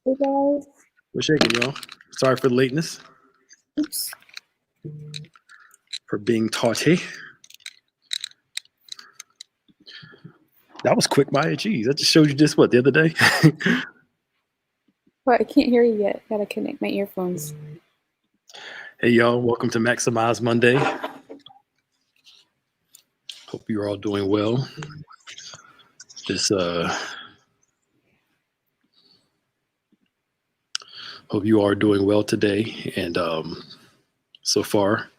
Hey guys. We're shaking, y'all. Sorry for the lateness, Oops. for being tardy. That was quick, Maya. Geez, that just showed you just what, the other day? Well, I can't hear you yet. Gotta connect my earphones. Hey, y'all. Welcome to Maximize Monday. Hope you're all doing well. Just hope you are doing well today. And so far,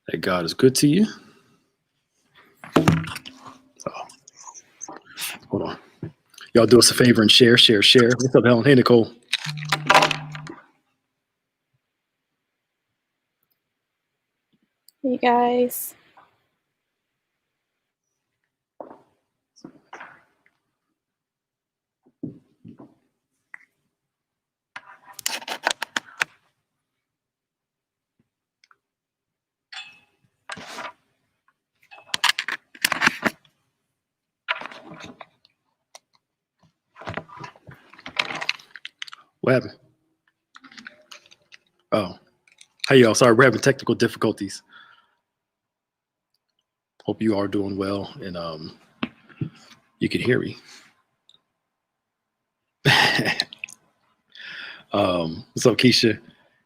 that God is good to you. Oh, hold on. Y'all do us a favor and share. What's up, Helen? Hey, Nicole. Hey guys. What happened? Oh, hey, y'all. Sorry, we're having technical difficulties. Hope you are doing well and you can hear me. What's up, Keisha?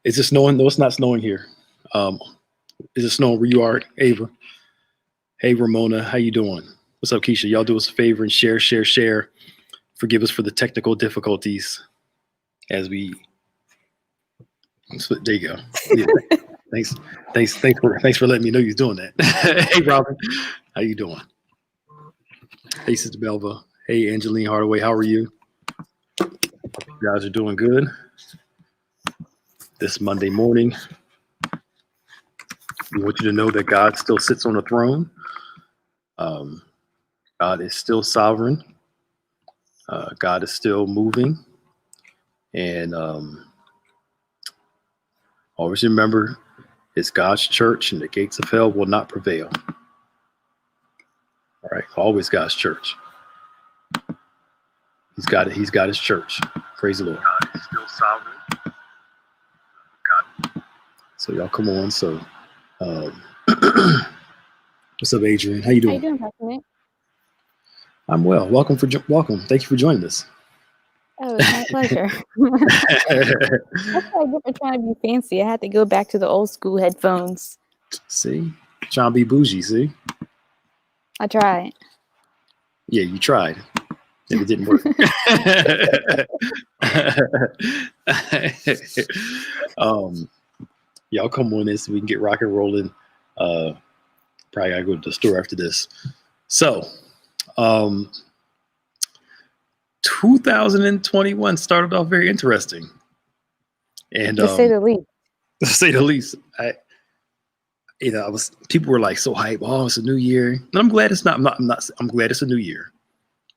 Is it snowing? No, it's not snowing here. Is it snowing where you are, Ava? Hey, Ramona, how you doing? What's up, Keisha? Y'all do us a favor and share. Forgive us for the technical difficulties as we. There you go. Yeah, thanks for letting me know you're doing that. Hey, Robin, how you doing? Hey, Sister Belva. Hey, Angeline Hardaway, how are you? You guys are doing good this Monday morning. We want you to know that God still sits on the throne. God is still sovereign. God is still moving. And always remember, it's God's church and the gates of hell will not prevail. All right, always God's church. He's got it. He's got his church. Praise the Lord. God is still sovereign. God. So y'all come on. So, what's up, Adrian? How you doing? How you doing, Pastor Nick? I'm well. Welcome. Thank you for joining us. Oh, it's my pleasure. That's why I get for trying to be fancy. I had to go back to the old school headphones. See, trying to be bougie. See, I tried. Yeah, you tried. And it didn't work. Y'all come on in so we can get rock and rolling. Probably gotta go to the store after this. So, 2021 started off very interesting, and To say the least. to say the least, people were like so hyped. Oh, it's a new year. And I'm glad it's not. I'm glad it's a new year.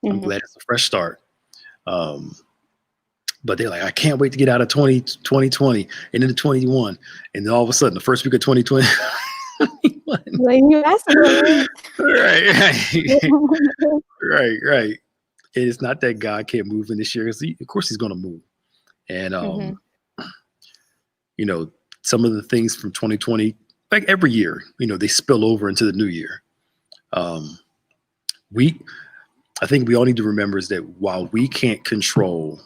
Mm-hmm. I'm glad it's a fresh start. But they're like, I can't wait to get out of 2020 and into 21. And then all of a sudden, the first week of 2020. Like you asked for it. Right. And it's not that God can't move in this year. Of course, he's going to move. And, some of the things from 2020, like every year, they spill over into the new year. I think we all need to remember is that while we can't control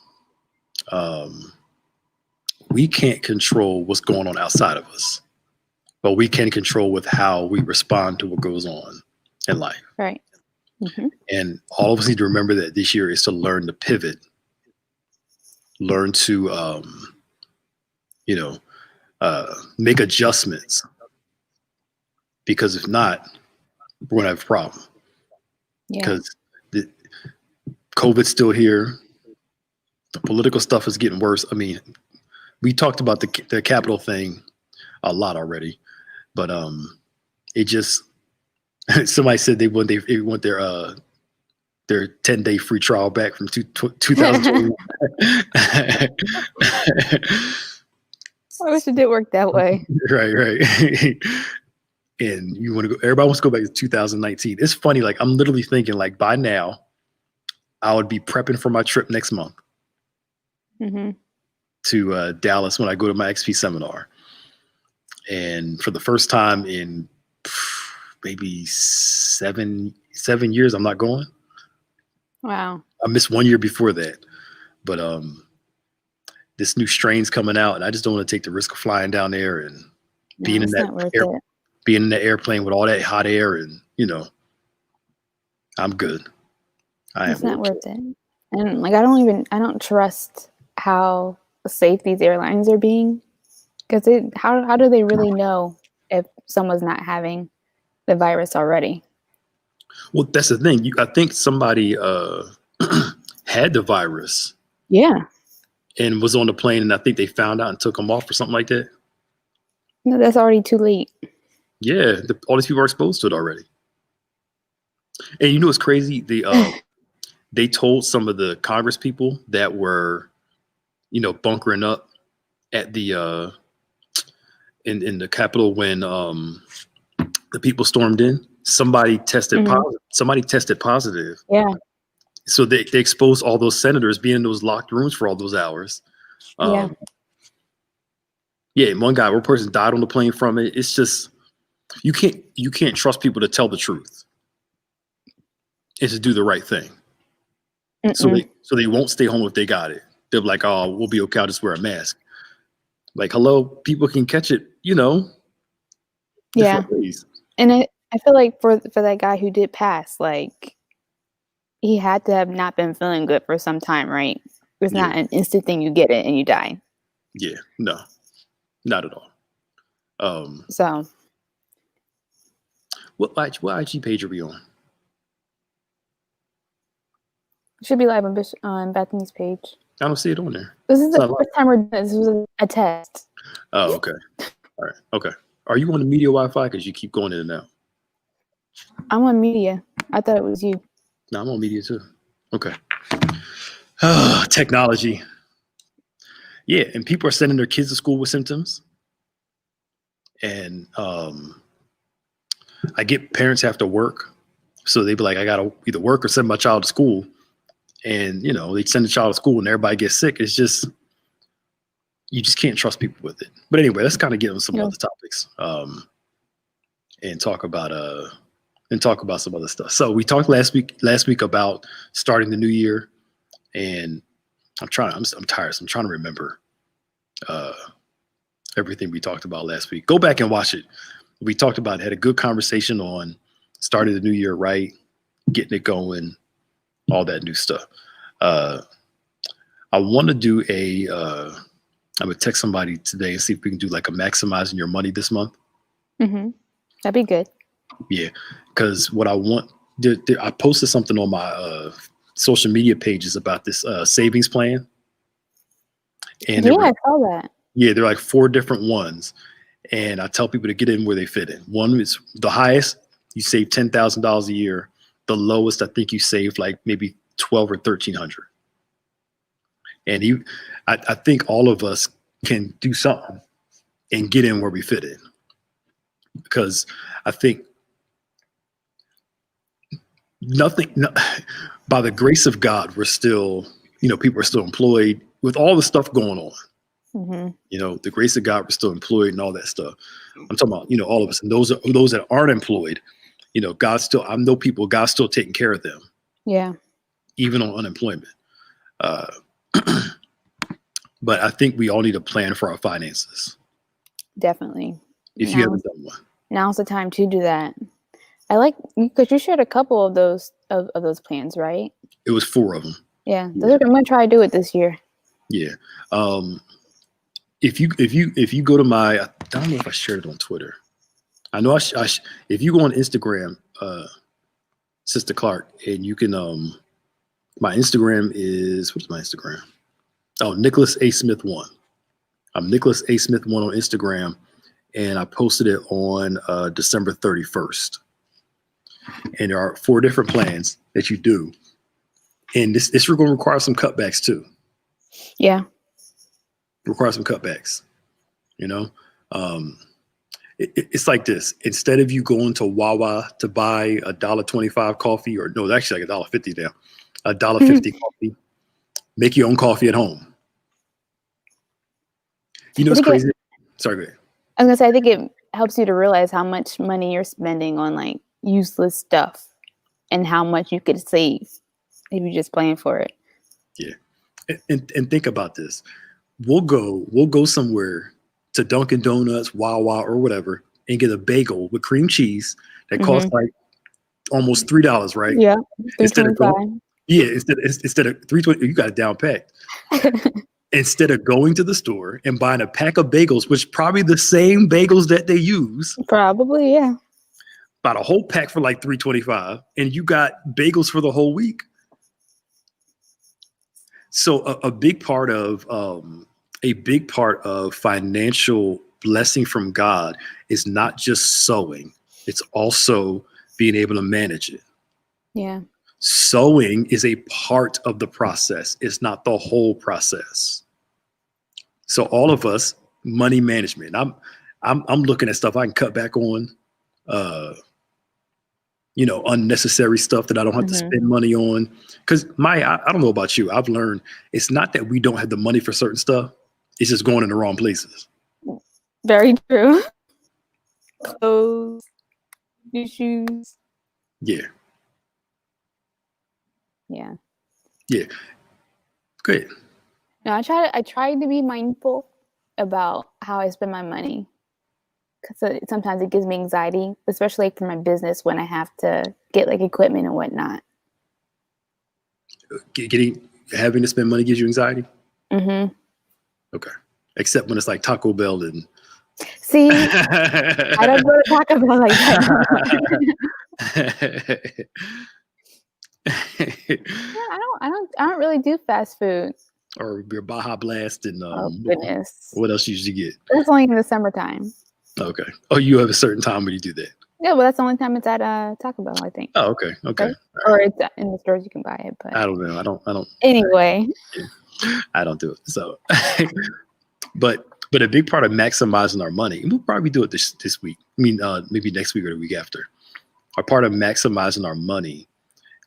what's going on outside of us, but we can control with how we respond to what goes on in life. Right. Mm-hmm. And all of us need to remember that this year is to learn to pivot, learn to, make adjustments, because if not, we're going to have a problem. Because COVID's still here. The political stuff is getting worse. I mean, we talked about the Capitol thing a lot already, but it just somebody said they want their 10-day free trial back from 2021. I wish it did work that way. Right. And you want to go? Everybody wants to go back to 2019. It's funny. Like I'm literally thinking, like by now, I would be prepping for my trip next month. to Dallas when I go to my XP seminar. And for the first time in maybe seven years, I'm not going. Wow. I missed 1 year before that. But this new strain's coming out, and I just don't want to take the risk of flying down there and being in the airplane with all that hot air, and I'm good. It's not worth it. And like I don't trust how safe these airlines are being, because how do they really know if someone's not having the virus already? Well, that's the thing. I think somebody had the virus. Yeah. And was on the plane, and I think they found out and took them off or something like that. No, that's already too late. Yeah, all these people are exposed to it already. And you know what's crazy? They told some of the Congress people that were, bunkering up at the in the Capitol when the people stormed in. Somebody tested positive. Somebody tested positive. Yeah. So they exposed all those senators being in those locked rooms for all those hours. Yeah, one person died on the plane from it. It's just you can't trust people to tell the truth and to do the right thing. So they won't stay home if they got it. They're like, oh, we'll be okay. I'll just wear a mask. Like, hello, people can catch it. Yeah. Ways. And I feel like for that guy who did pass, like, he had to have not been feeling good for some time, right? It's not an instant thing. You get it and you die. Yeah, no, not at all. So, what IG page are we on? It should be live on Bethany's page. I don't see it on there. This is the first time we're doing this. This was a test. Oh, okay. All right. Okay. Are you on the media Wi-Fi? Because you keep going in and out. I'm on media. I thought it was you. No, I'm on media too. Okay. Technology. Yeah, and people are sending their kids to school with symptoms. And I get parents have to work. So they'd be like, I got to either work or send my child to school. And, they send the child to school and everybody gets sick. It's just, you just can't trust people with it. But anyway, let's kind of get on some other topics and talk about some other stuff. So we talked last week about starting the new year, and I'm tired. So I'm trying to remember everything we talked about last week. Go back and watch it. We talked about it, had a good conversation on starting the new year right, getting it going, all that new stuff. I want to do I'm going to text somebody today and see if we can do like a maximizing your money this month. Mm-hmm. That'd be good. Yeah, because what I want, I posted something on my social media pages about this savings plan. And I saw that. Yeah, they're like 4 different ones. And I tell people to get in where they fit in. One is the highest, you save $10,000 a year. The lowest, I think you save like maybe $1,200 or $1,300. And I think all of us can do something and get in where we fit in. Because I think by the grace of God, we're still, people are still employed with all the stuff going on. Mm-hmm. The grace of God, we're still employed and all that stuff. I'm talking about, all of us. And those that aren't employed, God's still taking care of them. Yeah. Even on unemployment. But I think we all need a plan for our finances. Definitely. If you haven't done one. Now's the time to do that. I like, because you shared a couple of those plans, right? It was 4 of them. Yeah. I'm going to try to do it this year. Yeah. If you go to my, I don't know if I shared it on Twitter. I know if you go on Instagram, Sister Clark, and you can, my Instagram is, what's my Instagram? Oh, Nicholas A. Smith 1. I'm Nicholas A. Smith 1 on Instagram, and I posted it on December 31st. And there are 4 different plans that you do. And this is going to require some cutbacks too. Yeah. Require some cutbacks. It's like this. Instead of you going to Wawa to buy $1.25 coffee, or no, actually like $1.50 now, $1.50 coffee, make your own coffee at home. You know, it's crazy. Sorry, go ahead. I was gonna say, I think it helps you to realize how much money you're spending on like useless stuff and how much you could save if you just plan for it. Yeah. And think about this. We'll go somewhere to Dunkin' Donuts, Wawa, or whatever, and get a bagel with cream cheese that costs like almost $3, right? Yeah, instead of $3.20, you got it down pat. Instead of going to the store and buying a pack of bagels, which probably the same bagels that they use. Probably, yeah. Bought a whole pack for like $3.25, and you got bagels for the whole week. So a big part of financial blessing from God is not just sowing; it's also being able to manage it. Yeah. Sowing is a part of the process. It's not the whole process. So all of us, money management. I'm looking at stuff I can cut back on, unnecessary stuff that I don't have to spend money on. Because I don't know about you. I've learned it's not that we don't have the money for certain stuff. It's just going in the wrong places. Very true. Clothes, new shoes. Yeah. Yeah. Yeah. Good. No, I try to be mindful about how I spend my money, because sometimes it gives me anxiety, especially like for my business when I have to get like equipment and whatnot. Having to spend money gives you anxiety? Mm-hmm. Okay. Except when it's like Taco Bell and. See, I don't go to Taco Bell like that. Yeah, I don't really do fast food. Or your Baja Blast and oh goodness, what else you usually get? That's only in the summertime. Okay. Oh, you have a certain time when you do that. Yeah, well, that's the only time it's at Taco Bell, I think. Oh, okay. Okay. Right? Or it's in the stores you can buy it, but I don't know. I don't. Anyway, I don't do it. So, but a big part of maximizing our money, and we'll probably do it this week. I mean, maybe next week or the week after. A part of maximizing our money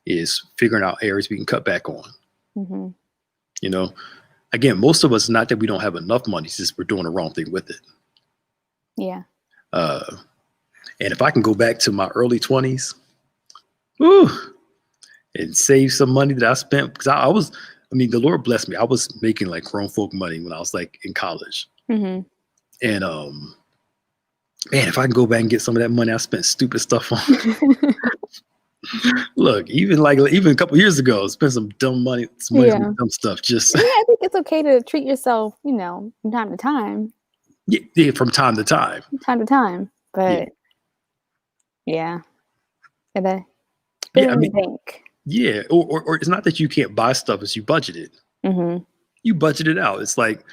is figuring out areas we can cut back on. Mm-hmm. You know, again, most of us, not that we don't have enough money, it's just we're doing the wrong thing with it. Yeah. And if I can go back to my early 20s, and save some money that I spent, because the Lord blessed me. I was making like grown folk money when I was like in college. Mm-hmm. And man, if I can go back and get some of that money I spent stupid stuff on. Look, even a couple years ago, spent some dumb money, some dumb stuff. Just I think it's okay to treat yourself, from time to time. Yeah, from time to time. But yeah. Think. Yeah, or it's not that you can't buy stuff, it's you budget it. Mm-hmm. You budget it out. It's like,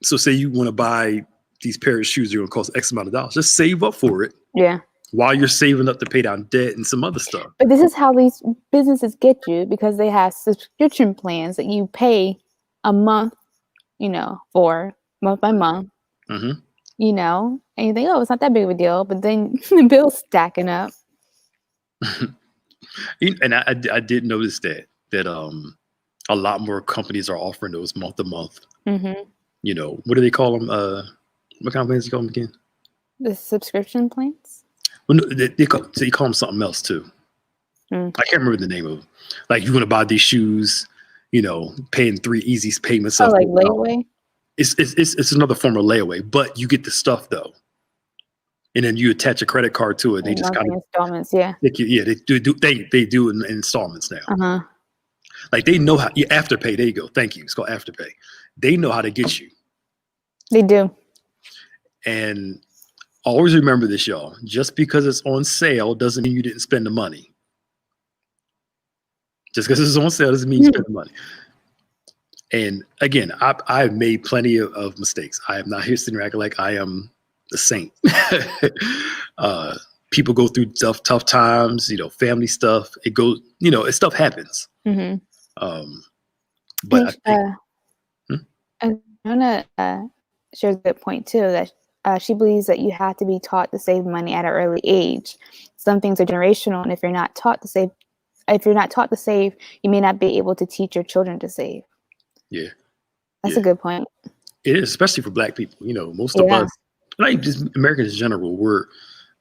so say you want to buy these pair of shoes, they're going to cost X amount of dollars. Just save up for it. Yeah. While you're saving up to pay down debt and some other stuff. But this is how these businesses get you, because they have subscription plans that you pay a month, for month by month. Mm-hmm. And you think, oh, it's not that big of a deal, but then the bill's stacking up. And I did notice that a lot more companies are offering those month to month. Mm-hmm. What do they call them? What kind of plans do you call them again? The subscription plans? Well, no, they call them something else too. I can't remember the name of them. Like, you want to buy these shoes, paying 3 easy payments. Oh, like layaway? It's another form of layaway, but you get the stuff though. And then you attach a credit card to it. They just kind of installments, yeah. They do in installments now. Uh-huh. Like, they know how. Afterpay. There you go. Thank you. It's called Afterpay. They know how to get you. They do. And always remember this, y'all. Just because it's on sale doesn't mean you didn't spend the money. Just because it's on sale doesn't mean you spend the money. And again, I've made plenty of mistakes. I am not here sitting acting like I am the saint. People go through tough times, family stuff. It goes, stuff happens. Mm-hmm. But I want to share a good point too, that she believes that you have to be taught to save money at an early age. Some things are generational, and if you're not taught to save, you may not be able to teach your children to save. Yeah. That's a good point. It is, especially for Black people. You know, most of Yeah. us, like just Americans in general,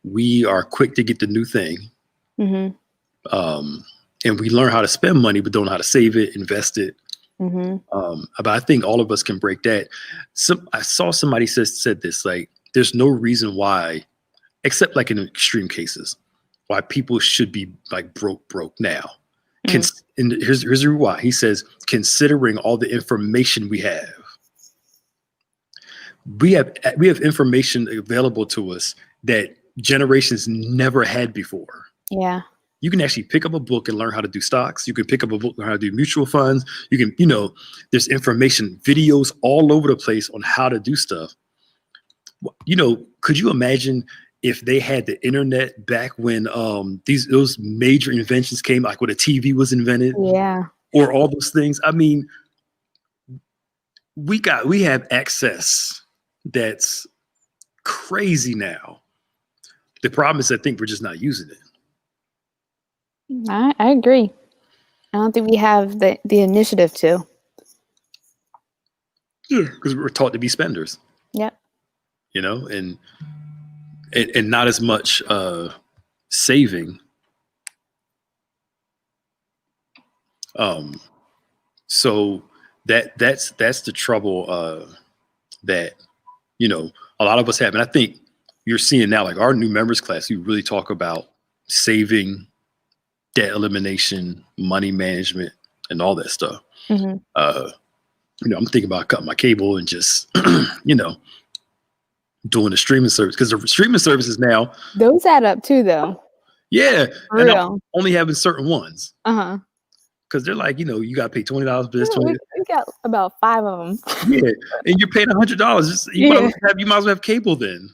we are quick to get the new thing. Mm-hmm. And we learn how to spend money, but don't know how to save it, invest it. Mm-hmm. But I think all of us can break that. I saw somebody said this, like, there's no reason why, except like in extreme cases, why people should be like broke now. And here's the reason why. He says, considering all the information we have information available to us that generations never had before. Yeah. You can actually pick up a book and learn how to do stocks. You can pick up a book and learn how to do mutual funds. You can, there's information, videos all over the place on how to do stuff. Could you imagine if they had the internet back when those major inventions came, like when a TV was invented? Yeah. Or all those things? I mean, we have access that's crazy now. The problem is I think we're just not using it. I agree. I don't think we have the initiative to. Yeah, because we're taught to be spenders. Yep. And not as much saving. So that's the trouble that a lot of us have, and I think you're seeing now, like our new members class, we really talk about saving, debt elimination, money management, and all that stuff. Mm-hmm. I'm thinking about cutting my cable and just doing the streaming service, because the streaming services now, those add up too, though. Yeah, For and real. I'm only having certain ones. Because they're like, you got to pay $20 for this. We got about 5 of them. Yeah, and you're paying $100. You might as well have cable then.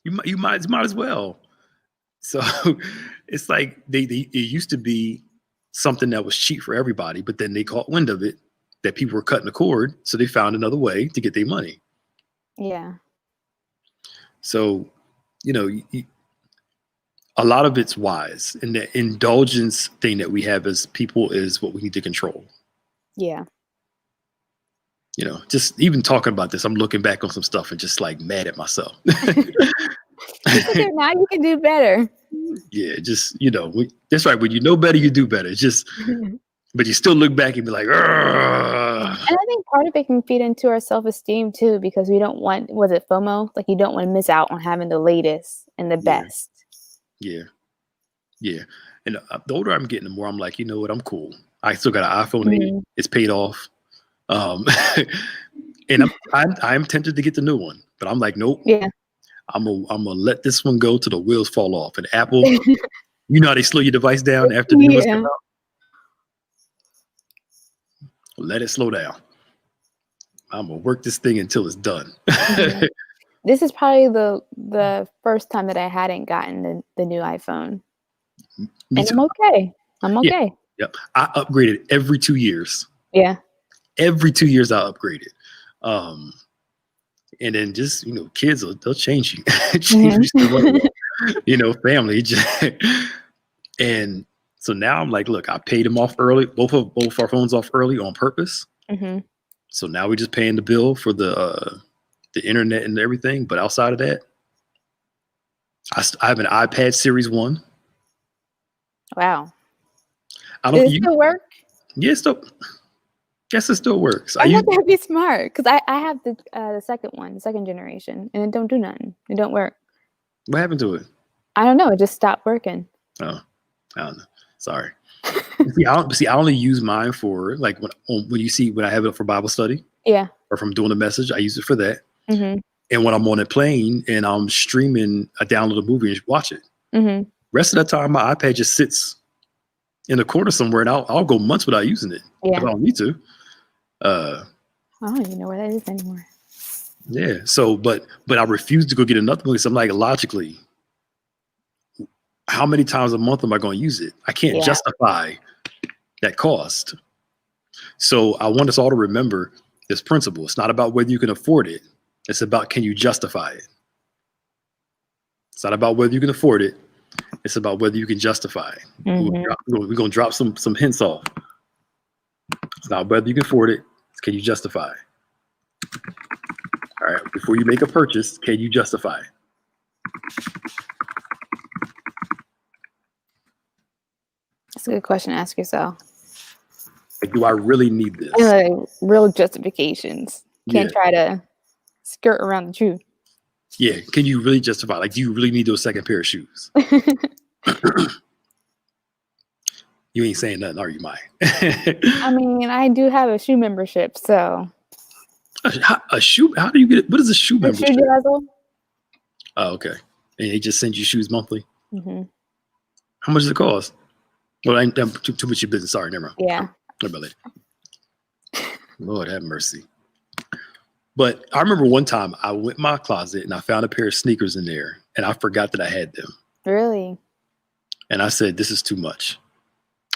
You might as well. So it's like it used to be something that was cheap for everybody, but then they caught wind of it that people were cutting the cord, so they found another way to get their money. Yeah. So, a lot of it's wise, and the indulgence thing that we have as people is what we need to control. Yeah. Just even talking about this, I'm looking back on some stuff and just like mad at myself. Now you can do better. Yeah, just that's right. When you know better, you do better. It's just, but you still look back and be like, "Argh." And I think part of it can feed into our self-esteem too, because we don't want, was it FOMO? Like, you don't want to miss out on having the latest and the best. Yeah. And the older I'm getting, the more I'm like, you know what? I'm cool. I still got an iPhone 8. It's paid off. And I'm tempted to get the new one, but I'm like, nope. Yeah. I'm gonna let this one go till the wheels fall off. And Apple, how they slow your device down after the new ones come out? Let it slow down. I'm gonna work this thing until it's done. This is probably the first time that I hadn't gotten the new iPhone. And I'm okay. Yeah. Yep. I upgraded every 2 years. Yeah. Every 2 years I upgraded. And then just, kids, they'll change you. Family. And so now I'm like, look, I paid them off early, both our phones off early on purpose. Mm-hmm. So now we're just paying the bill for the internet and everything. But outside of that, I have an iPad Series 1. Wow. Does it still work? Yeah, guess it still works. I thought that'd be smart, because I have the second one, the second generation, and it don't do nothing. It don't work. What happened to it? I don't know. It just stopped working. Oh, I don't know. Sorry. I only use mine for like when I have it for Bible study. Yeah. Or if I'm doing a message, I use it for that. Mm-hmm. And when I'm on a plane and I'm streaming, I download a movie and watch it. Mm-hmm. Rest of the time, my iPad just sits in a corner somewhere, and I'll go months without using it. Yeah. If I don't need to. I don't even know where that is anymore. Yeah. So, but I refuse to go get another one because I'm like, logically, how many times a month am I going to use it? I can't justify that cost. So I want us all to remember this principle. It's not about whether you can afford it. It's about, can you justify it? It's not about whether you can afford it. It's about whether you can justify it. Mm-hmm. We're going to drop some hints off. It's not whether you can afford it. It's, can you justify it? All right. Before you make a purchase, can you justify it? That's a good question to ask yourself. Like, do I really need this? And like, real justifications. Can't try to skirt around the truth. Yeah. Can you really justify? Like, do you really need those second pair of shoes? You ain't saying nothing, are you, Mike? I mean, I do have a shoe membership, so. A shoe? How do you get it? What is a shoe membership? Shoe dazzle. Oh, okay. And they just send you shoes monthly? Mm-hmm. How much does it cost? Well, I'm too much your business. Sorry, never mind. Yeah. Lord have mercy. But I remember one time I went in my closet and I found a pair of sneakers in there and I forgot that I had them. Really? And I said, this is too much.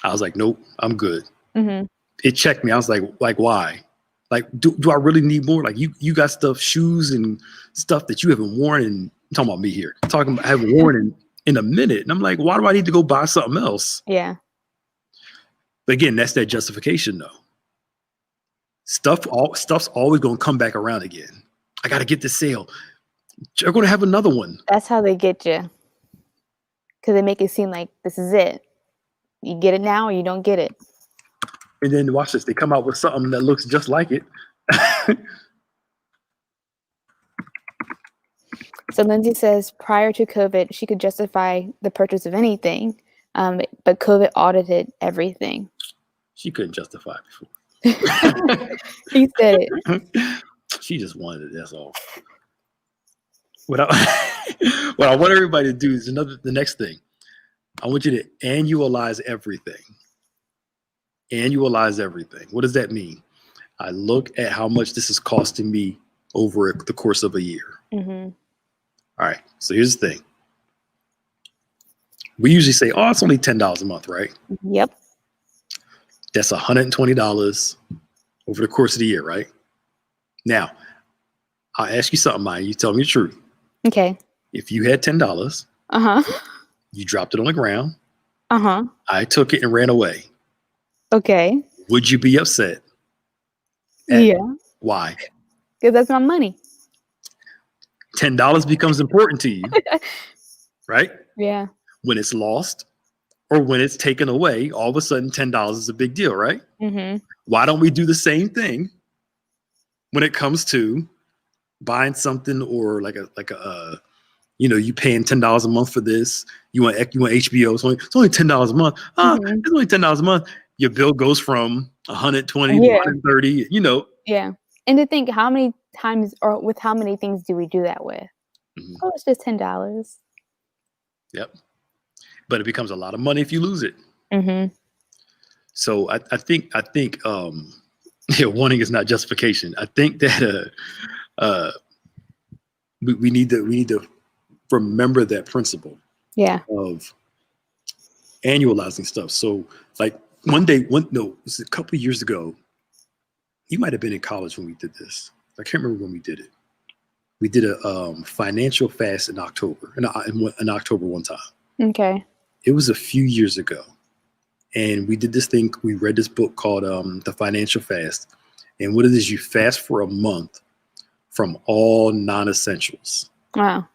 I was like, nope, I'm good. Mm-hmm. It checked me. I was like, why? Like, do I really need more? Like, you got stuff, shoes and stuff that you haven't worn. And I'm talking about me here. I'm talking about I haven't worn in a minute. And I'm like, why do I need to go buy something else? Yeah. But again, that's that justification though. Stuff's always going to come back around again. I got to get this sale. They're going to have another one. That's how they get you. Because they make it seem like this is it. You get it now or you don't get it. And then watch this. They come out with something that looks just like it. So Lindsay says prior to COVID, she could justify the purchase of anything, but COVID audited everything. She couldn't justify it before. He said it. She just wanted it. That's all. What I want everybody to do is the next thing. I want you to annualize everything. Annualize everything. What does that mean? I look at how much this is costing me over the course of a year. Mm-hmm. All right. So here's the thing. We usually say, oh, it's only $10 a month, right? Yep. That's $120 over the course of the year, right? Now, I'll ask you something, Maya. You tell me the truth. Okay. If you had $10, you dropped it on the ground. I took it and ran away. Okay. Would you be upset? Yeah. Why? Because that's my money. $10 becomes important to you, right? Yeah. When it's lost or when it's taken away, all of a sudden $10 is a big deal, right? Mm-hmm. Why don't we do the same thing when it comes to buying something or like a you paying $10 a month for this. You want HBO. It's only $10 a month. It's only $10 a month. Your bill goes from 120 to 130. Yeah. And to think how many times or with how many things do we do that with? Mm-hmm. Oh, it's just $10. Yep. But it becomes a lot of money if you lose it. Mm-hmm. So I think wanting is not justification. I think that we need to remember that principle. Yeah. Of annualizing stuff. So like it was a couple of years ago. You might have been in college when we did this. I can't remember when we did it. We did a financial fast in October, in October one time. Okay. It was a few years ago. And we did this thing. We read this book called The Financial Fast. And what it is, you fast for a month from all non-essentials. Wow.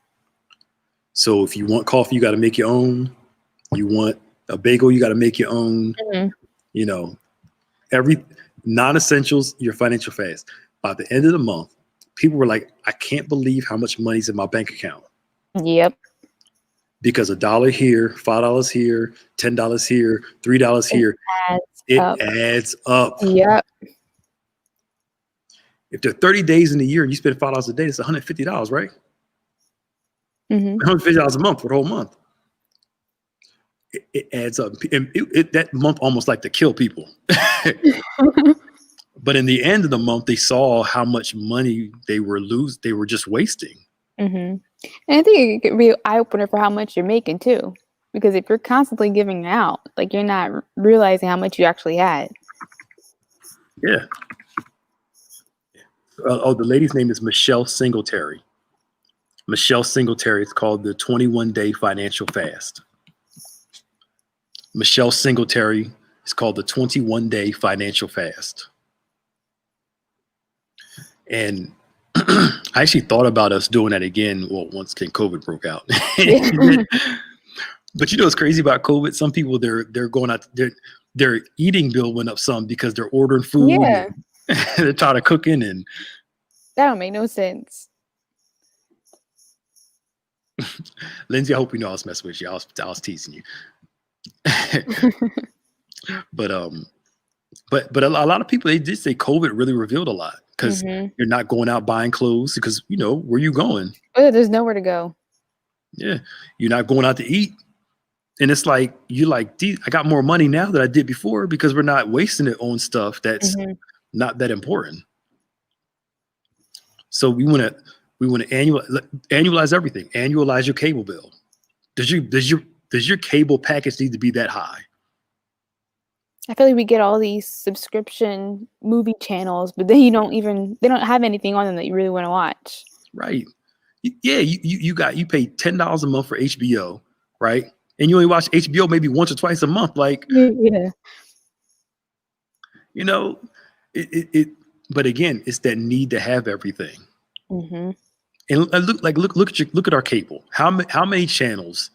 So if you want coffee, you got to make your own. You want a bagel, you got to make your own. Mm-hmm. Every non-essentials, your financial fast. By the end of the month, people were like, I can't believe how much money's in my bank account. Yep. Because $1 here, $5 here, $10 here, $3 here, it adds up. Yep. If there are 30 days in a year and you spend $5 a day, it's $150, right? Mm-hmm. $150 a month for the whole month. It adds up. And that month almost like to kill people. But in the end of the month, they saw how much money they were just wasting. Mm-hmm. And I think it could be an eye-opener for how much you're making too. Because if you're constantly giving out, like you're not realizing how much you actually had. Yeah. The lady's name is Michelle Singletary. Michelle Singletary. It's called the 21-Day Financial Fast. Michelle Singletary is called the 21-Day Financial Fast. And I actually thought about us doing that again. Well, once COVID broke out. But you know what's crazy about COVID? Some people they're going out, their eating bill went up some because they're ordering food. Yeah. And they're tired of cooking, and that don't make no sense. Lindsay, I hope you know I was messing with you. I was teasing you. But a lot of people, they did say COVID really revealed a lot, because you're not going out buying clothes because, you know, where you going? Oh, there's nowhere to go. Yeah. You're not going out to eat. And it's like, you're like, I got more money now than I did before because we're not wasting it on stuff that's not that important. So we want to annualize everything. Annualize your cable bill. Does your cable package need to be that high? I feel like we get all these subscription movie channels, but then they don't have anything on them that you really want to watch. Right. Yeah, you pay $10 a month for HBO, right? And you only watch HBO maybe once or twice a month. Like, yeah. You know, but again, it's that need to have everything. And look at our cable. How many channels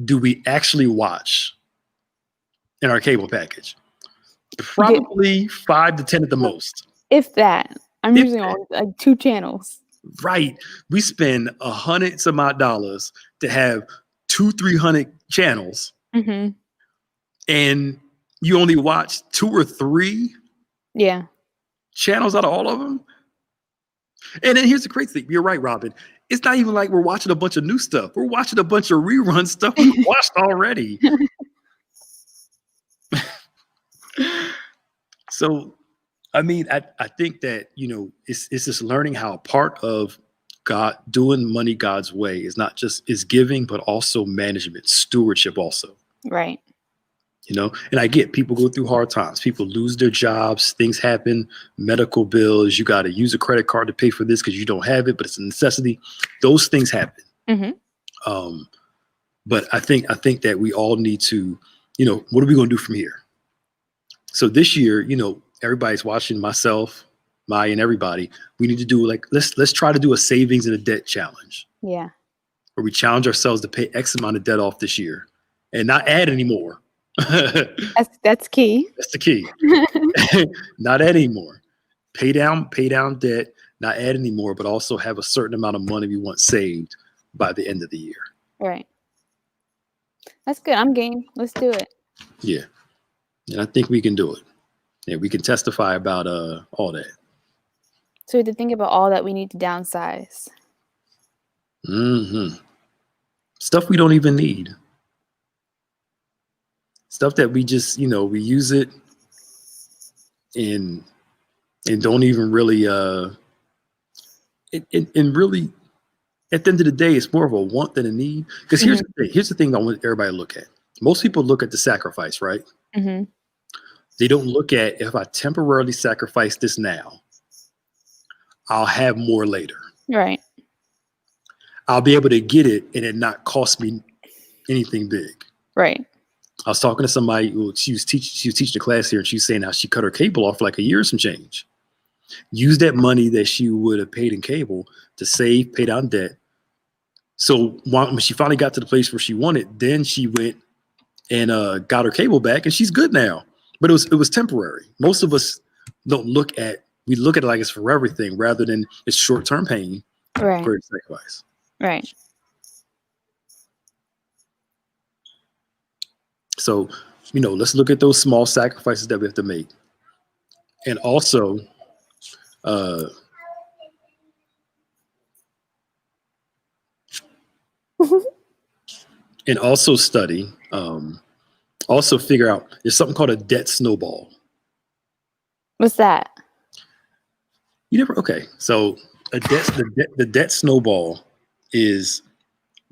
do we actually watch in our cable package? Probably 5 to 10 at the most. If that. I'm using all like 2 channels. Right. We spend $100 some odd to have 200-300 channels. And you only watch 2 or 3 channels out of all of them. And then here's the crazy thing. You're right, Robin. It's not even like we're watching a bunch of new stuff. We're watching a bunch of rerun stuff we watched already. So, I mean, I think that, you know, it's just learning how part of God, doing money God's way, is not just is giving, but also management, stewardship also. Right. You know, and I get people go through hard times. People lose their jobs. Things happen. Medical bills. You got to use a credit card to pay for this because you don't have it, but it's a necessity. Those things happen. But I think that we all need to, you know, what are we going to do from here? So this year, you know, everybody's watching, myself, Maya, and everybody. We need to do let's try to do a savings and a debt challenge. Yeah. Where we challenge ourselves to pay X amount of debt off this year and not add anymore. That's key. That's the key. Not add anymore. Pay down debt, not add anymore, but also have a certain amount of money we want saved by the end of the year. Right. That's good. I'm game. Let's do it. Yeah. And I think we can do it. Yeah, we can testify about all that. So we have to think about all that we need to downsize. Stuff we don't even need. Stuff that we just, you know, we use it and don't even really and really at the end of the day, it's more of a want than a need. Because here's the thing I want everybody to look at. Most people look at the sacrifice, right? They don't look at, if I temporarily sacrifice this now, I'll have more later. Right. I'll be able to get it and it not cost me anything big. Right. I was talking to somebody who she was teaching a class here, and she was saying how she cut her cable off like a year or some change. Use that money that she would have paid in cable to save, pay down debt. So when she finally got to the place where she wanted, then she went and got her cable back, and she's good now. But it was temporary. Most of us don't look at it like it's for everything rather than it's short-term pain for sacrifice. Right. So, you know, let's look at those small sacrifices that we have to make. And also, study, also figure out, there's something called a debt snowball. What's that? Okay. So the debt snowball is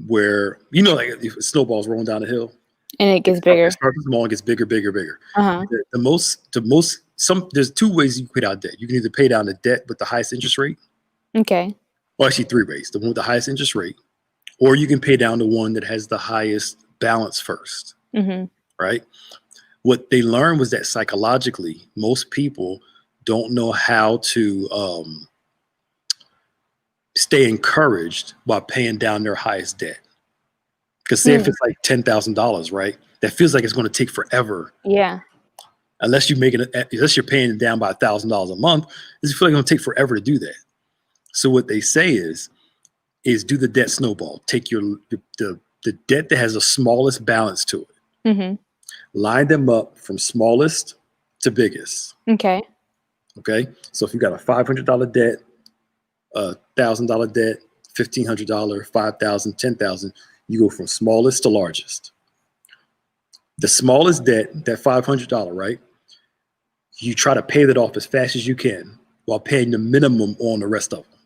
where, you know, like if a snowball's rolling down a hill. And it gets bigger. It starts small and gets bigger. There's 2 ways you can pay down debt. You can either pay down the debt with the highest interest rate. Okay. Well, actually 3 ways. The one with the highest interest rate, or you can pay down the one that has the highest balance first. Right. What they learned was that psychologically, most people don't know how to stay encouraged while paying down their highest debt. Because say if it's like $10,000, right? That feels like it's going to take forever. Yeah. Unless you're paying it down by $1,000 a month, it's feels like it's going to take forever to do that. So what they say is do the debt snowball. Take the debt that has the smallest balance to it. Mm-hmm. Line them up from smallest to biggest. Okay. Okay. So if you got a $500 debt, $1,000 debt, $1,500, $5,000, $10,000, you go from smallest to largest. The smallest debt, that $500, right? You try to pay that off as fast as you can while paying the minimum on the rest of them.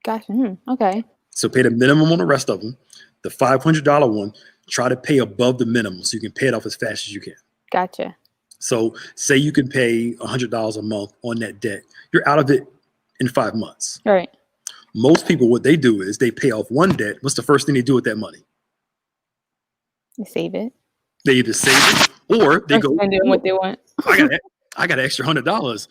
Gotcha. Okay. So pay the minimum on the rest of them. The $500 one, try to pay above the minimum so you can pay it off as fast as you can. Gotcha. So say you can pay $100 a month on that debt. You're out of it in 5 months. All right. Most people, what they do is they pay off one debt. What's the first thing they do with that money? You save it. They either save it or they go spend it on what they want. I got an extra $100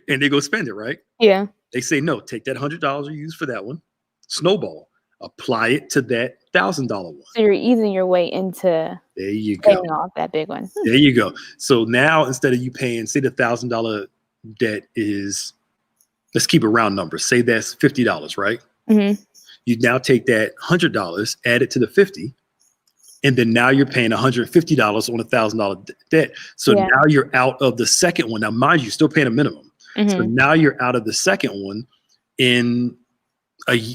and they go spend it, right? Yeah. They say, no, take that $100 you use for that one, snowball, apply it to that $1,000 one. So you're easing your way into paying off that big one. There you go. So now instead of you paying, say the $1,000 debt is, let's keep it round numbers. Say that's $50, right? Mm-hmm. You now take that $100, add it to the 50, and then now you're paying $150 on a $1,000 debt. So now you're out of the second one. Now, mind you, still paying a minimum. Mm-hmm. So now you're out of the second one in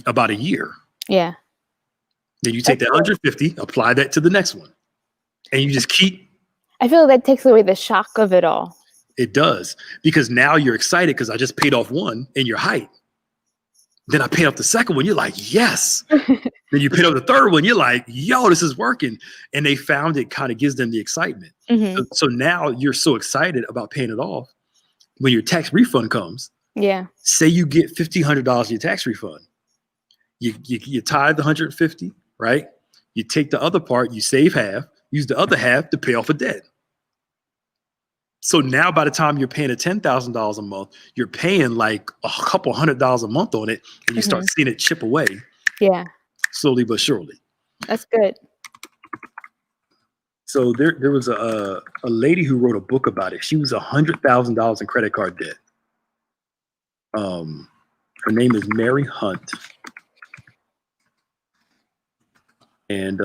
about a year. Yeah. Then you take that 150, apply that to the next one, and you just keep. I feel like that takes away the shock of it all. It does, because now you're excited because I just paid off one and you're hyped. Then I paid off the second one. You're like, yes. Then you paid off the third one. You're like, yo, this is working. And they found it kind of gives them the excitement. Mm-hmm. So now you're so excited about paying it off. When your tax refund comes, say you get $1,500 your tax refund. You tithe the 150, right? You take the other part, you save half, use the other half to pay off a debt. So now by the time you're paying $10,000 a month, you're paying like a couple $100 a month on it, and you start seeing it chip away. Yeah. Slowly but surely. That's good. So there was a lady who wrote a book about it. She was $100,000 in credit card debt. Her name is Mary Hunt. And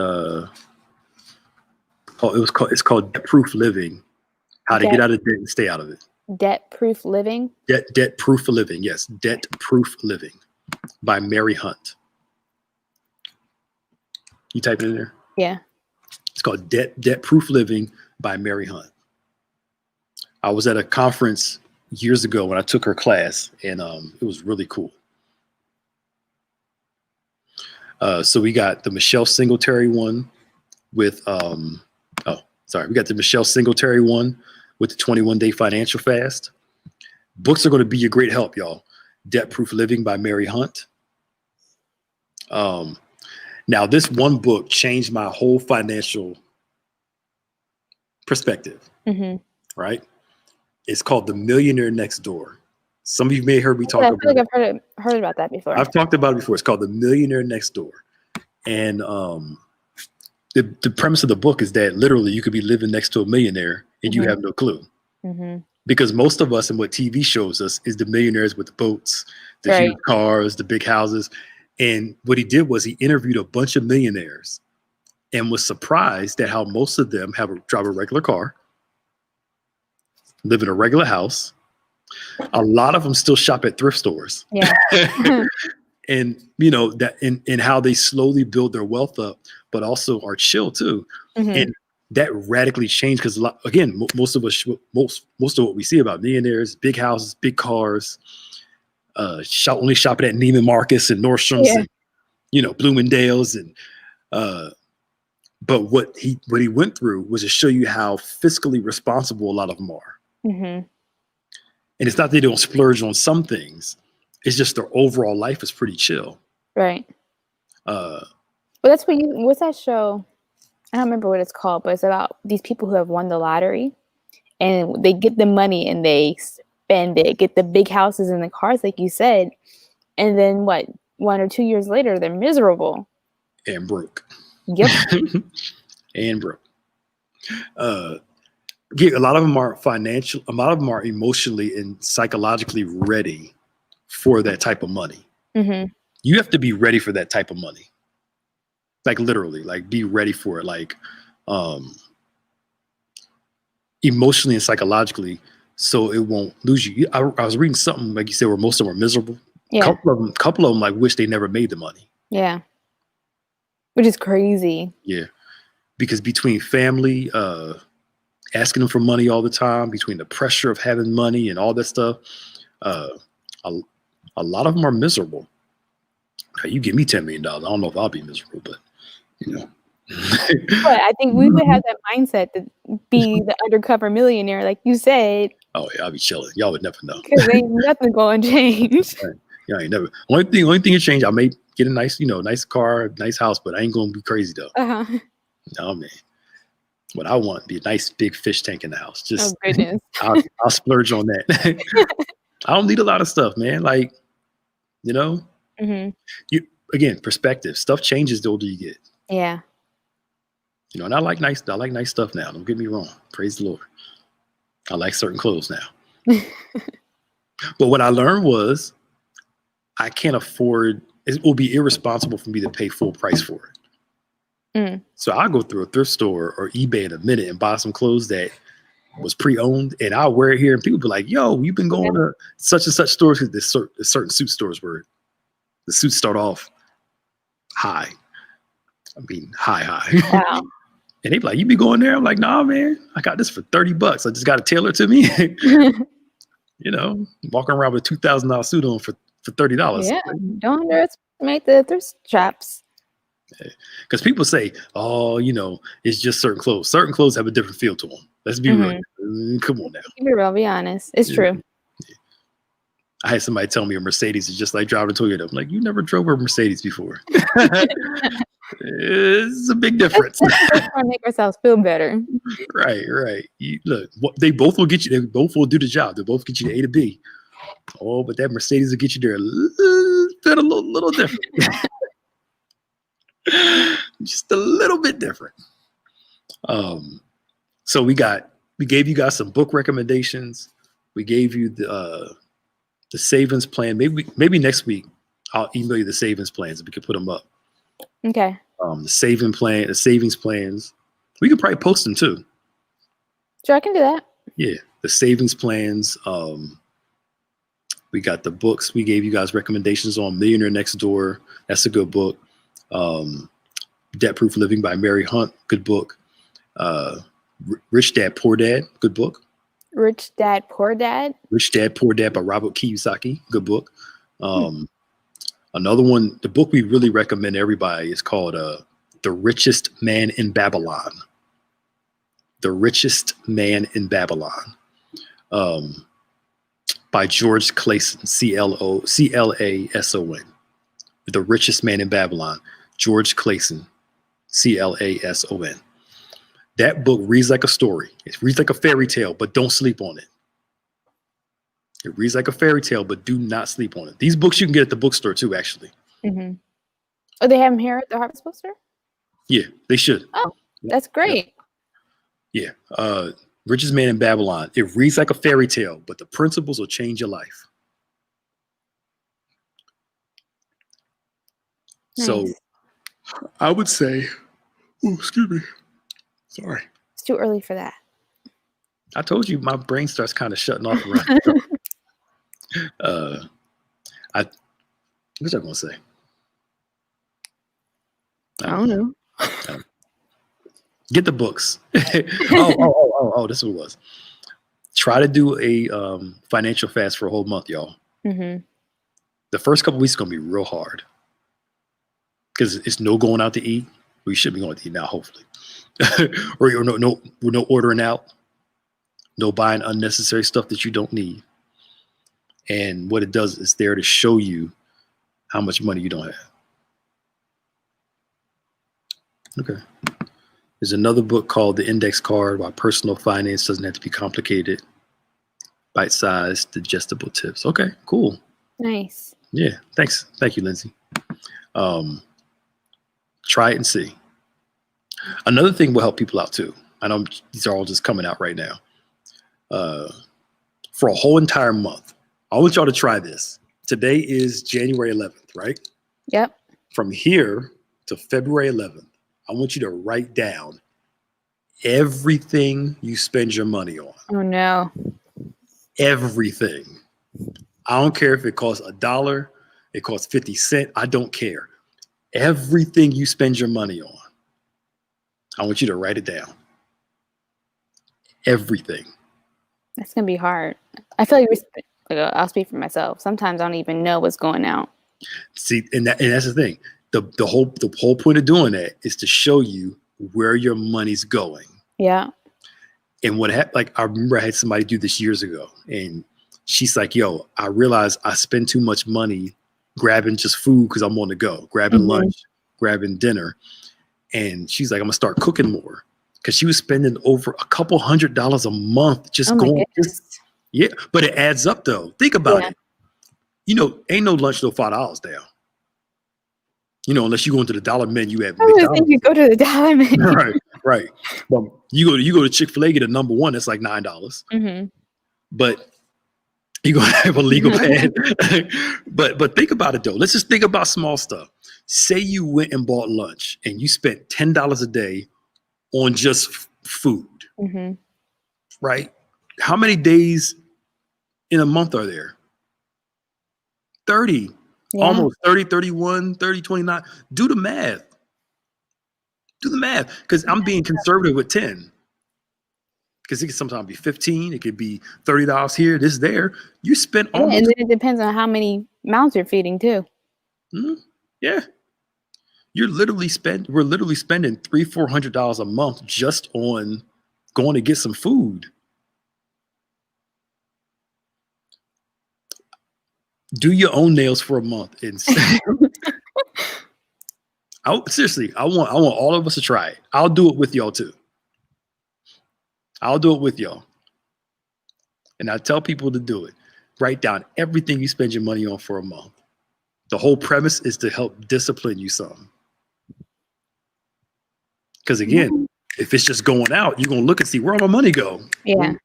it's called Debt Proof Living. How to get out of debt and stay out of it. Debt Proof Living? Debt Proof Living, yes. Debt Proof Living by Mary Hunt. You type it in there? Yeah. It's called Debt Proof Living by Mary Hunt. I was at a conference years ago when I took her class, and it was really cool. So we got the Michelle Singletary one with, we got the Michelle Singletary one with the 21-day financial fast. Books are going to be your great help, y'all. Debt Proof Living by Mary Hunt. Now, this one book changed my whole financial perspective, right? It's called The Millionaire Next Door. Some of you may have heard me talk about it. I feel like I've heard about that before. I've talked about it before. It's called The Millionaire Next Door. And the premise of the book is that literally you could be living next to a millionaire and you have no clue. Because most of us and what TV shows us is the millionaires with the boats, the huge cars, the big houses. And what he did was he interviewed a bunch of millionaires and was surprised at how most of them drive a regular car, live in a regular house. A lot of them still shop at thrift stores. Yeah. And that and how they slowly build their wealth up, but also are chill too. And that radically changed because again, most of what we see about millionaires, big houses, big cars, only shopping at Neiman Marcus and Nordstrom's and Bloomingdale's and but what he went through was to show you how fiscally responsible a lot of them are. And it's not that they don't splurge on some things. It's just their overall life is pretty chill. Right. Well, that's what's that show? I don't remember what it's called, but it's about these people who have won the lottery and they get the money and they spend it, get the big houses and the cars, like you said. And then 1 or 2 years later, they're miserable and broke. Yep. And broke. A lot of them are financial. A lot of them are emotionally and psychologically ready for that type of money. Mm-hmm. You have to be ready for that type of money. Like literally, like be ready for it. Like emotionally and psychologically, so it won't lose you. I was reading something like you said where most of them are miserable. Yeah. Couple of them like wish they never made the money. Yeah. Which is crazy. Yeah. Because between family, asking them for money all the time, between the pressure of having money and all that stuff, a lot of them are miserable. Now, you give me $10 million, I don't know if I'll be miserable, but you know. But I think we would have that mindset to be the undercover millionaire, like you said. Oh yeah, I'll be chilling. Y'all would never know. Because ain't nothing going to change. Right. Yeah, I ain't never. Only thing that change, I may get a nice, nice car, nice house, but I ain't gonna be crazy though. Uh-huh. No man. What I want be a nice big fish tank in the house. Just oh goodness. I'll splurge on that. I don't need a lot of stuff, man. Like, Mm-hmm. Again, perspective. Stuff changes the older you get. Yeah. And I like nice stuff now. Don't get me wrong. Praise the Lord. I like certain clothes now. But what I learned was I can't afford, it will be irresponsible for me to pay full price for it. Mm. So I'll go through a thrift store or eBay in a minute and buy some clothes that was pre-owned, and I'll wear it here, and people be like, yo, you've been going to such and such stores, because there's certain suit stores where the suits start off high. I mean, high. Wow. And they be like, you be going there? I'm like, nah, man, I got this for $30. I just got it tailored to me. Walking around with a $2,000 suit on for $30. Yeah, don't underestimate the thrift shops. Because people say, oh, it's just certain clothes. Certain clothes have a different feel to them. Let's be real. Come on now. Be real, be honest. It's true. Yeah. I had somebody tell me a Mercedes is just like driving a Toyota. I'm like, you never drove a Mercedes before. It's a big difference. Let's try to make ourselves feel better. Right. Look, they both will get you. They both will do the job. They both get you to A to B. Oh, but that Mercedes will get you there a little different. Just a little bit different. So we gave you guys some book recommendations. We gave you the savings plan. Maybe next week I'll email you the savings plans and we can put them up. Okay. The savings plans. We could probably post them too. Sure, I can do that. Yeah, the savings plans. We got the books. We gave you guys recommendations on Millionaire Next Door. That's a good book. Debt Proof Living by Mary Hunt. Good book. Rich Dad Poor Dad. Good book. Rich Dad Poor Dad. Rich Dad Poor Dad by Robert Kiyosaki. Good book. Another one, the book we really recommend everybody is called The Richest Man in Babylon. The Richest Man in Babylon. By George Clason, Clason. The Richest Man in Babylon. George Clason, Clason. That book reads like a story. It reads like a fairy tale, but don't sleep on it. It reads like a fairy tale, but do not sleep on it. These books you can get at the bookstore too, actually. Mm-hmm. Oh, they have them here at the Harvest Bookstore? Yeah, they should. Oh, that's great. Yeah. Richest Man in Babylon. It reads like a fairy tale, but the principles will change your life. Nice. So I would say, excuse me. Sorry. It's too early for that. I told you my brain starts kind of shutting off around. What was I going to say? I don't know. Get the books. Oh, this is what it was. Try to do a financial fast for a whole month, y'all. Mm-hmm. The first couple weeks is going to be real hard because it's no going out to eat. We should be going to eat now, hopefully. or no ordering out. No buying unnecessary stuff that you don't need. And what it does is there to show you how much money you don't have. Okay. There's another book called The Index Card, Why Personal Finance Doesn't Have to Be Complicated. Bite-sized, digestible tips. Okay, cool. Nice. Yeah. Thanks. Thank you, Lindsay. Try it and see. Another thing will help people out too. I know these are all just coming out right now. For a whole entire month, I want y'all to try this. Today is January 11th, right? Yep. From here to February 11th, I want you to write down everything you spend your money on. Oh no. Everything. I don't care if it costs $1, it costs 50 cents. I don't care. Everything you spend your money on, I want you to write it down. Everything. That's gonna be hard. I feel like I'll speak for myself. Sometimes I don't even know what's going out. See, and that's the thing. The whole point of doing that is to show you where your money's going. Yeah. And what happened, like I remember I had somebody do this years ago, and she's like, "Yo, I realized I spend too much money grabbing just food because I'm on the go, grabbing lunch, grabbing dinner." And she's like, "I'm gonna start cooking more," because she was spending over a couple $100 a month just going. Yeah, but it adds up though. Think about it. You know, ain't no lunch no $5 down. You know, unless you go into the dollar menu at McDonald's. I think you go to the dollar menu. Right. Well, you go to Chick-fil-A, get a number one, that's like $9. But you're gonna have a legal pad. but think about it though. Let's just think about small stuff. Say you went and bought lunch and you spent $10 a day on just food. Right? How many days in a month are there? 30. Yeah. Almost 30, 31, 30, 29. Do the math. Do the math. Because I'm being conservative with 10. Because it can sometimes be 15. It could be $30 here, this, there. You spend almost. And then it depends on how many mouths you're feeding too. Yeah. We're literally spending $300-$400 a month just on going to get some food. Do your own nails for a month and seriously, I want all of us to try it. I'll do it with y'all too. I'll do it with y'all. And I tell people to do it. Write down everything you spend your money on for a month. The whole premise is to help discipline you some. Because again, if it's just going out, you're gonna look and see where all my money go. Yeah.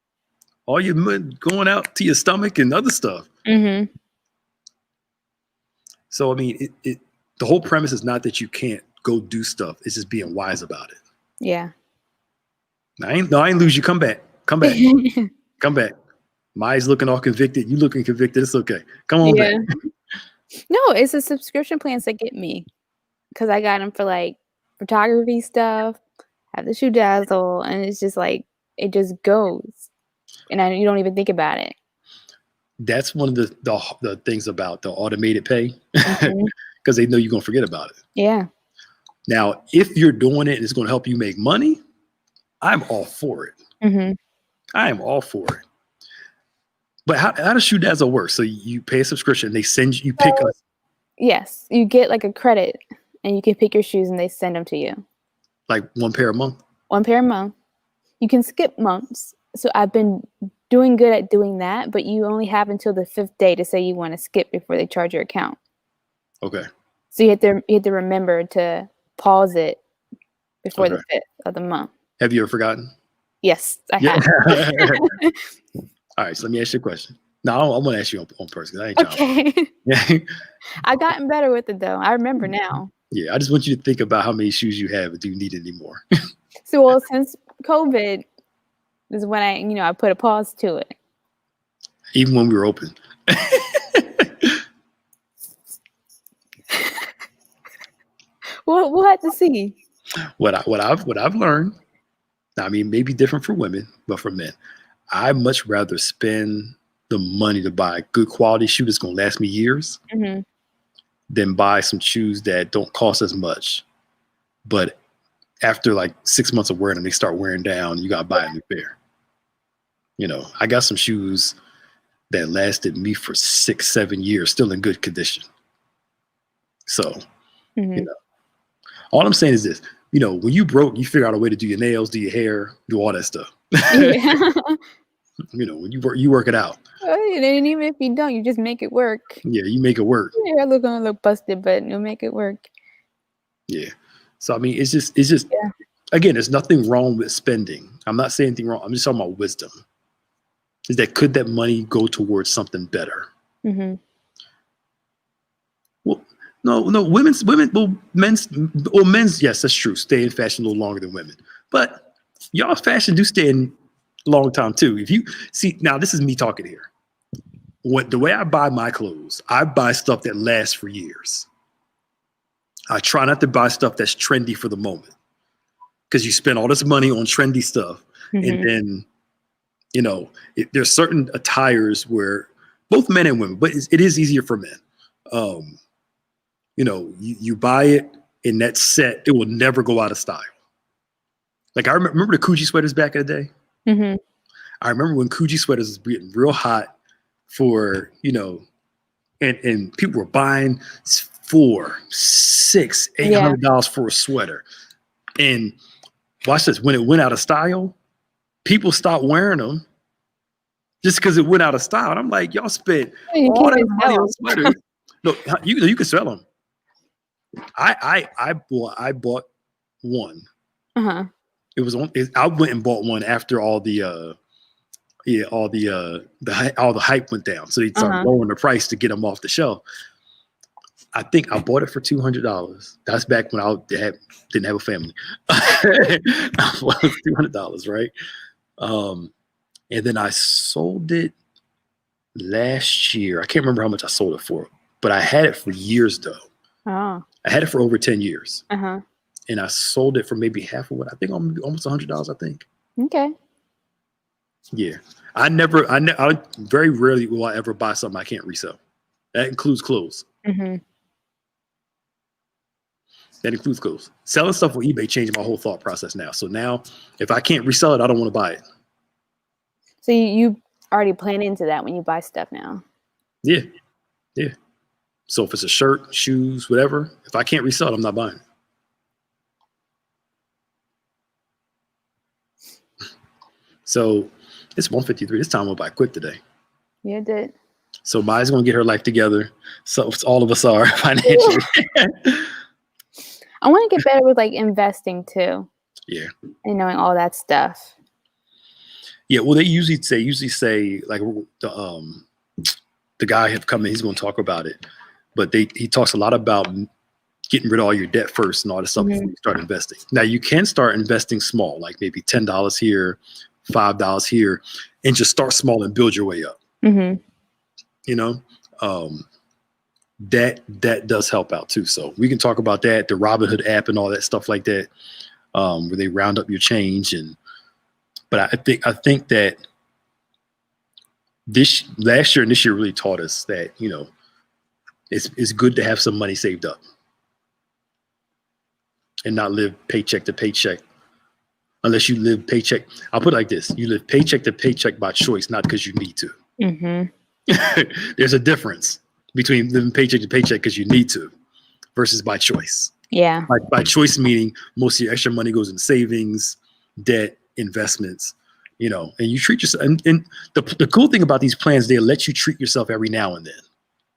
All your money going out to your stomach and other stuff. So, I mean, the whole premise is not that you can't go do stuff. It's just being wise about it. Yeah. I ain't lose you. Come back. Come back. Come back. Maya's looking all convicted. You looking convicted. It's okay. Come on back. No, it's the subscription plans that get me. Because I got them for like photography stuff. I have the shoe dazzle. And it's just like, it just goes. And you don't even think about it. That's one of the things about the automated pay, because they know you're going to forget about it. Yeah. Now, if you're doing it and it's going to help you make money, I'm all for it. I am all for it. But how does Shoe Dazzle work? So you pay a subscription, they send you pick us. Yes, you get like a credit, and you can pick your shoes, and they send them to you. Like one pair a month. One pair a month. You can skip months. So I've been doing good at doing that, but you only have until the 5th day to say you want to skip before they charge your account. Okay. So you have to remember to pause it before the 5th of the month. Have you ever forgotten? Yes, I have. All right, so let me ask you a question. No, I'm going to ask you on purpose. I ain't okay. I've gotten better with it though. I remember now. Yeah, I just want you to think about how many shoes you have and do you need any more? So since COVID is when I put a pause to it. Even when we were open. We'll have to see. What I've learned, I mean, maybe different for women, but for men, I much rather spend the money to buy a good quality shoe that's going to last me years than buy some shoes that don't cost as much. But after like 6 months of wearing them, they start wearing down. You got to buy a new pair. I got some shoes that lasted me for 6-7 years, still in good condition. So, all I'm saying is this, when you broke, you figure out a way to do your nails, do your hair, do all that stuff. When you work it out. And even if you don't, you just make it work. Yeah, you make it work. You're gonna look busted, but you'll make it work. Yeah. So I mean, it's just again, there's nothing wrong with spending. I'm not saying anything wrong. I'm just talking about wisdom. Is that could that money go towards something better? Mm-hmm. Well, no, men's, yes, that's true. Stay in fashion a little longer than women, but y'all's fashion do stay in a long time too. If you see, now this is me talking here. The way I buy my clothes, I buy stuff that lasts for years. I try not to buy stuff that's trendy for the moment, because you spend all this money on trendy stuff, and then there's certain attires where both men and women, but it is easier for men. You buy it in that set, it will never go out of style. Like I remember the Coogee sweaters back in the day. Mm-hmm. I remember when Coogee sweaters was getting real hot for, and people were buying $400, $600, $800 for a sweater. And watch this, when it went out of style, people stopped wearing them just because it went out of style. And I'm like, y'all spent all that money on sweaters. Look, you can sell them. I bought one. Uh-huh. I went and bought one after all the hype went down. So they started lowering the price to get them off the shelf. I think I bought it for $200. That's back when I didn't have a family. I bought it for $200, right? And then I sold it last year. I can't remember how much I sold it for, but I had it for years though. Oh. I had it for over 10 years. Uh-huh. And I sold it for maybe half of what I think, almost $100, I think. Okay. Yeah. I very rarely will I ever buy something I can't resell. That includes clothes. Mm-hmm. That includes clothes. Selling stuff on eBay changed my whole thought process now. So now if I can't resell it, I don't want to buy it. So you already plan into that when you buy stuff now? Yeah. Yeah. So if it's a shirt, shoes, whatever, if I can't resell it, I'm not buying it. So it's 1:53. This time went by quick today. Yeah, it did. So Maya's going to get her life together. So all of us are financially. I want to get better with like investing too. Yeah. And knowing all that stuff. Yeah. Well, they usually say like the guy have come in, he's going to talk about it, but he talks a lot about getting rid of all your debt first and all this stuff before you start investing. Now you can start investing small, like maybe $10 here, $5 here, and just start small and build your way up. Mm-hmm. That does help out too. So we can talk about that, the Robinhood app and all that stuff like that, where they round up your change. But I think that last year and this year really taught us that, it's good to have some money saved up and not live paycheck to paycheck. Unless you live paycheck. I'll put it like this. You live paycheck to paycheck by choice, not because you need to. Mm-hmm. There's a difference between living paycheck to paycheck because you need to versus by choice. Yeah. By choice meaning most of your extra money goes in savings, debt, investments, and you treat yourself. And the cool thing about these plans, they let you treat yourself every now and then.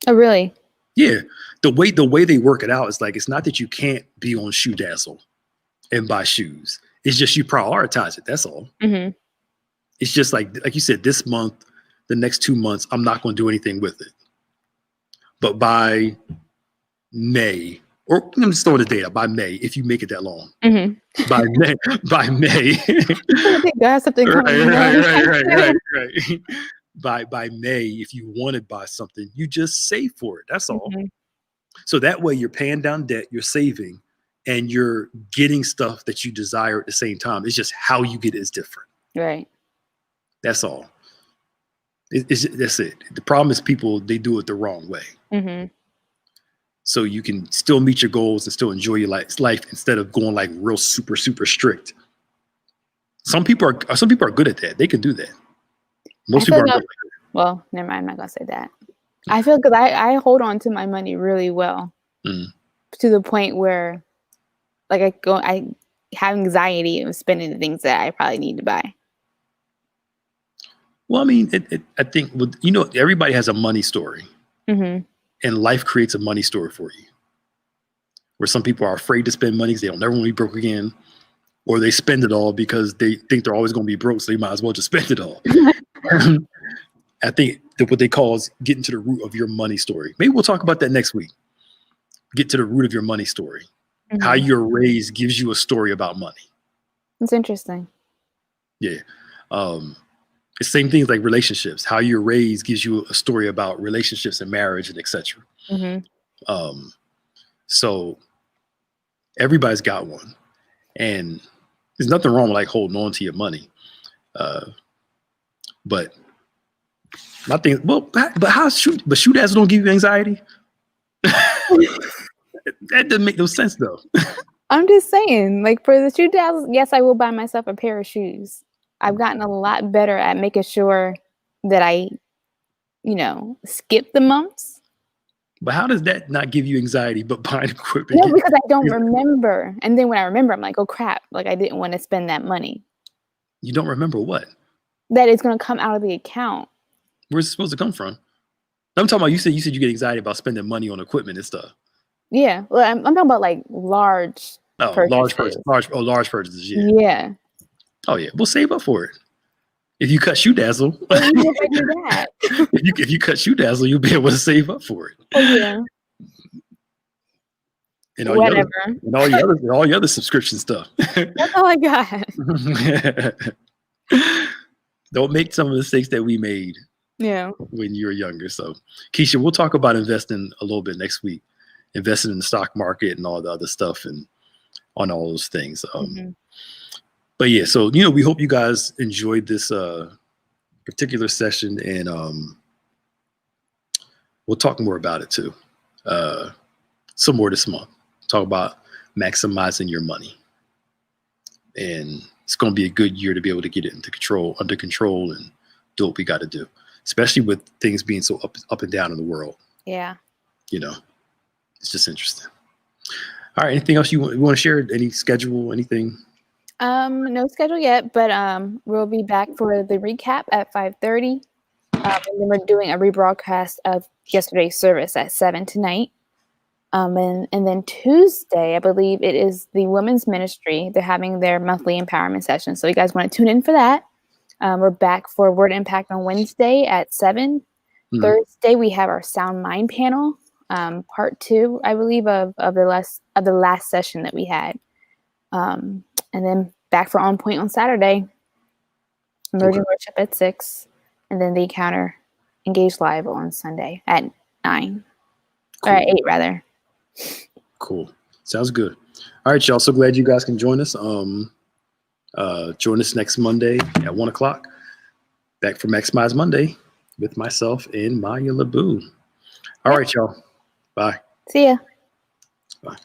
Oh, really? Yeah. The way they work it out is like, it's not that you can't be on Shoe Dazzle and buy shoes. It's just you prioritize it. That's all. Mm-hmm. It's just like you said, this month, the next 2 months, I'm not going to do anything with it. But by May, or I'm just throwing the date out, by May, if you make it that long, by May, got something coming. Right. By May, if you want to buy something, you just save for it. That's all. Mm-hmm. So that way you're paying down debt, you're saving, and you're getting stuff that you desire at the same time. It's just how you get it is different. Right. That's all. That's it. The problem is people, they do it the wrong way. Mm-hmm. So you can still meet your goals and still enjoy your life instead of going like real super, super strict. Some people are good at that. They can do that. Most people are good. Well, never mind. I'm not going to say that. I feel because I hold on to my money really well to the point where like I have anxiety of spending the things that I probably need to buy. Well, I mean, I think everybody has a money story, Mm-hmm. and life creates a money story for you. Where some people are afraid to spend money because they don't never want to be broke again, or they spend it all because they think they're always going to be broke, so they might as well just spend it all. I think that what they call is getting to the root of your money story. Maybe we'll talk about that next week. Get to the root of your money story. Mm-hmm. How you're raised gives you a story about money. It's interesting. Yeah. It's same things like relationships. How you're raised gives you a story about relationships and marriage and etc. Mm-hmm. So everybody's got one, and there's nothing wrong with like holding on to your money. But my thing, but shoot ass don't give you anxiety. That doesn't make no sense though. I'm just saying, like for the shoe dazzles, yes, I will buy myself a pair of shoes. I've gotten a lot better at making sure that I, skip the months. But how does that not give you anxiety? But buying equipment? No, because I don't remember. And then when I remember, I'm like, oh crap! Like I didn't want to spend that money. You don't remember what? That it's going to come out of the account. Where's it supposed to come from? I'm talking about you said you get anxiety about spending money on equipment and stuff. Yeah, well, I'm talking about like large. Large purchases. Yeah. Yeah. Oh yeah, we'll save up for it. If you cut Shoe Dazzle, if I do that. if you cut Shoe Dazzle, you'll be able to save up for it. Oh, yeah. And all your other subscription stuff. That's all I got. Don't make some of the mistakes that we made. Yeah. When you were younger. So, Keisha, we'll talk about investing a little bit next week. Investing in the stock market and all the other stuff and on all those things. But yeah, so we hope you guys enjoyed this particular session, and we'll talk more about it too. Some more this month. Talk about maximizing your money, and it's going to be a good year to be able to get it under control, and do what we got to do, especially with things being so up and down in the world. Yeah. It's just interesting. All right. Anything else you want to share? Any schedule? Anything? No schedule yet, but we'll be back for the recap at 5:30. And then we're doing a rebroadcast of yesterday's service at 7 tonight. And then Tuesday, I believe it is the women's ministry. They're having their monthly empowerment session. So you guys want to tune in for that. We're back for Word Impact on Wednesday at 7. Mm-hmm. Thursday, we have our Sound Mind panel, part 2, I believe, of the last session that we had. And then back for On Point on Saturday. Emerging Worship at 6. And then the Encounter Engage Live on Sunday at 9. Cool. Or at 8, rather. Cool. Sounds good. All right, y'all. So glad you guys can join us. Join us next Monday at 1 o'clock. Back for Maximize Monday with myself and Maya Laboon. All right, y'all. Bye. See ya.